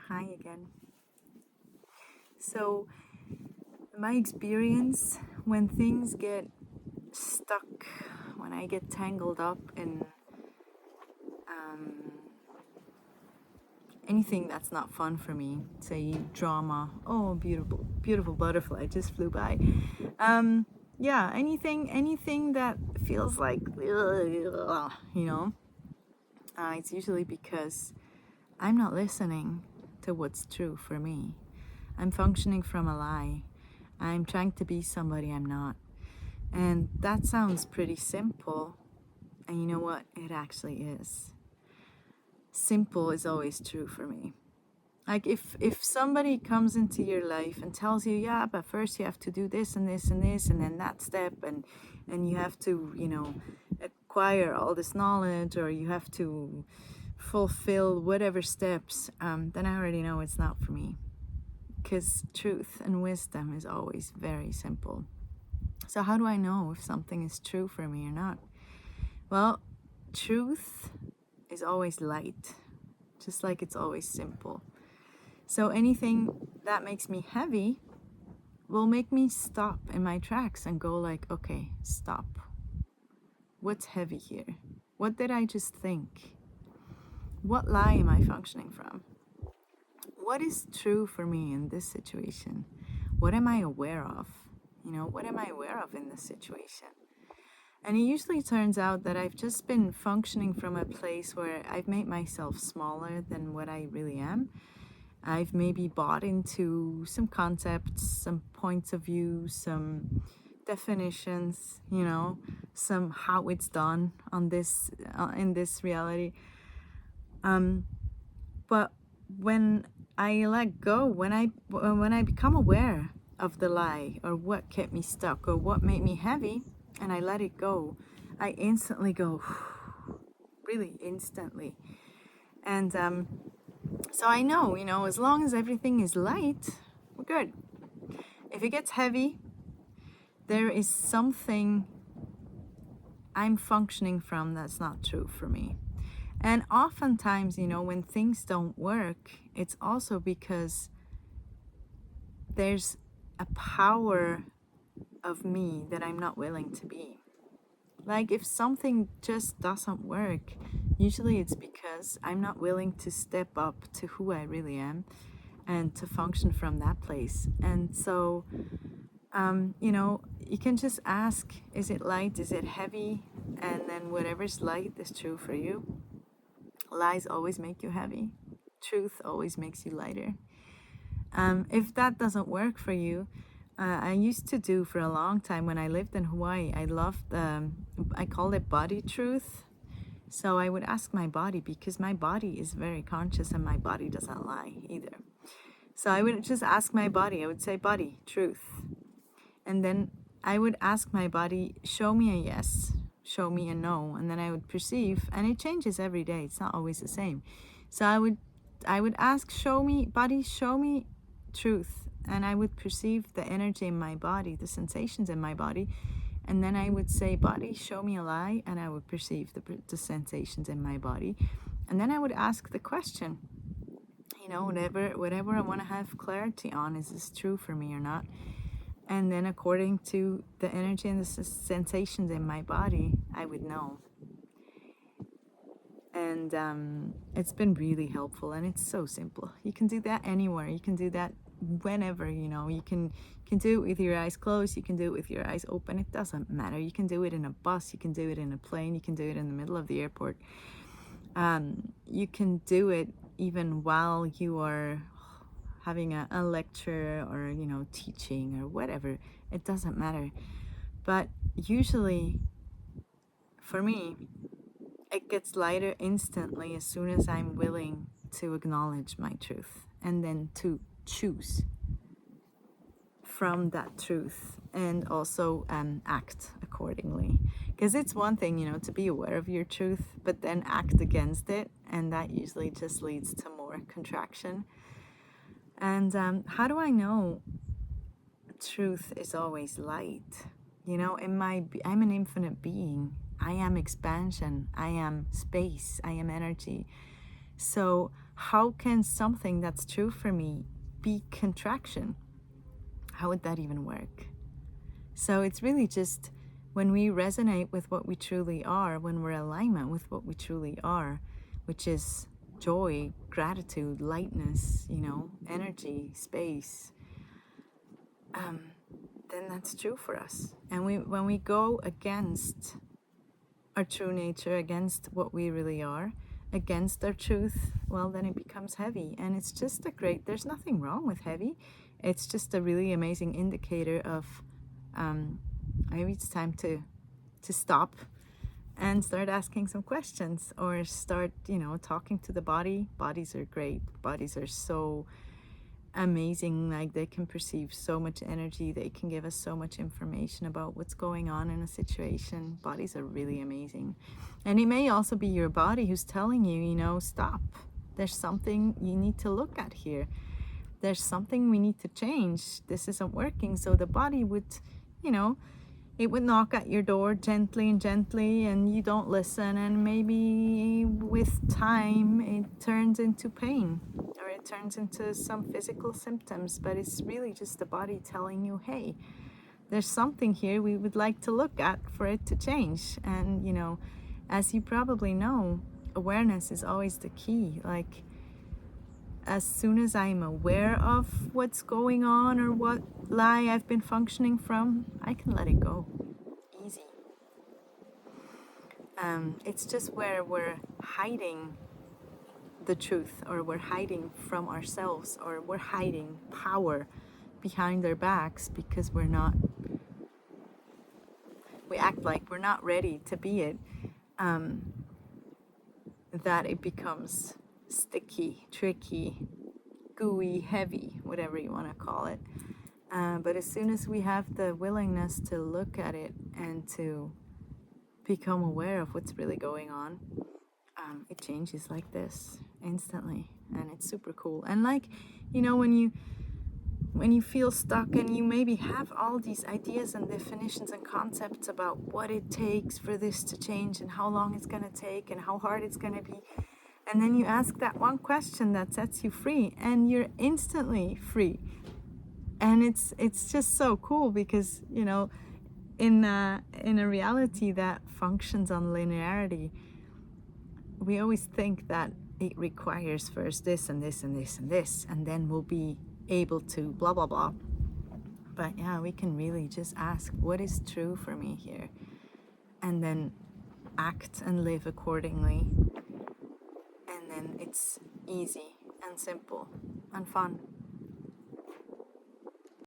Hi again. So, my experience when things get stuck, when I get tangled up in um, anything that's not fun for me, say drama, oh, beautiful, beautiful butterfly just flew by. Yeah, anything that feels like, it's usually because I'm not listening to what's true for me. I'm functioning from a lie. I'm trying to be somebody I'm not. And that sounds pretty simple. And you know what? It actually is. Simple is always true for me. Like if somebody comes into your life and tells you, yeah, but first you have to do this and this and this and then that step and you have to, acquire all this knowledge or you have to fulfill whatever steps, then I already know it's not for me. Because truth and wisdom is always very simple. So, how do I know if something is true for me or not? Well, truth is always light, just like it's always simple. So, anything that makes me heavy will make me stop in my tracks and go, like, okay, stop. What's heavy here? What did I just think? What lie am I functioning from? What is true for me in this situation? What am I aware of? What am I aware of in this situation? And it usually turns out that I've just been functioning from a place where I've made myself smaller than what I really am. I've maybe bought into some concepts, some points of view, some definitions, some how it's done on this in this reality. But when I let go, when I become aware of the lie or what kept me stuck or what made me heavy, and I let it go, I instantly go, really instantly. And so I know, as long as everything is light, we're good. If it gets heavy, there is something I'm functioning from that's not true for me. And oftentimes, when things don't work, it's also because there's a power of me that I'm not willing to be. Like if something just doesn't work, usually it's because I'm not willing to step up to who I really am and to function from that place. And so, you can just ask, is it light? Is it heavy? And then whatever's light is true for you. Lies always make you heavy. Truth always makes you lighter. If that doesn't work for you, I used to do for a long time when I lived in Hawaii. I loved, I called it body truth. So I would ask my body because my body is very conscious and my body doesn't lie either. So I would just ask my body, I would say, body, truth. And then I would ask my body, show me a yes, show me a no. And then I would perceive, and it changes every day. It's not always the same. So I would ask, show me, body, show me truth. And I would perceive the energy in my body, the sensations in my body. And then I would say, body, show me a lie. And I would perceive the sensations in my body. And then I would ask the question, whatever I want to have clarity on, is this true for me or not? And then according to the energy and the sensations in my body, I would know. And it's been really helpful, and it's so simple. You can do that anywhere. You can do that whenever, you can do it with your eyes closed. You can do it with your eyes open. It doesn't matter. You can do it in a bus. You can do it in a plane. You can do it in the middle of the airport. You can do it even while you are having a lecture or, teaching or whatever. It doesn't matter. But usually, for me, it gets lighter instantly as soon as I'm willing to acknowledge my truth and then to choose from that truth and also act accordingly. Because it's one thing, to be aware of your truth, but then act against it. And that usually just leads to more contraction. And how do I know truth is always light? I'm an infinite being. I am expansion. I am space. I am energy. So how can something that's true for me be contraction? How would that even work? So it's really just when we resonate with what we truly are, when we're in alignment with what we truly are, which is joy, gratitude, lightness, energy, space, then that's true for us. And when we go against our true nature, against what we really are, against our truth, well, then it becomes heavy. And it's just there's nothing wrong with heavy. It's just a really amazing indicator of maybe it's time to stop and start asking some questions, or start, talking to the body. Bodies are great. Bodies are so amazing. Like, they can perceive so much energy. They can give us so much information about what's going on in a situation. Bodies are really amazing. And it may also be your body who's telling you, stop. There's something you need to look at here. There's something we need to change. This isn't working. So the body would, it would knock at your door gently, and you don't listen, and maybe with time it turns into pain, or it turns into some physical symptoms. But it's really just the body telling you, hey, there's something here we would like to look at for it to change. And as you probably know, awareness is always the key. Like, as soon as I'm aware of what's going on or what lie I've been functioning from, I can let it go. Easy. It's just where we're hiding the truth, or we're hiding from ourselves, or we're hiding power behind our backs because we act like we're not ready to be it, that it becomes sticky, tricky, gooey, heavy, whatever you want to call it. But as soon as we have the willingness to look at it and to become aware of what's really going on, it changes like this instantly. And it's super cool. And like, when you feel stuck and you maybe have all these ideas and definitions and concepts about what it takes for this to change, and how long it's going to take, and how hard it's going to be, and then you ask that one question that sets you free, and you're instantly free. And it's just so cool, because in a reality that functions on linearity, we always think that it requires first this and this and this and this, and then we'll be able to blah blah blah. But yeah, we can really just ask, what is true for me here, and then act and live accordingly. And then it's easy and simple and fun.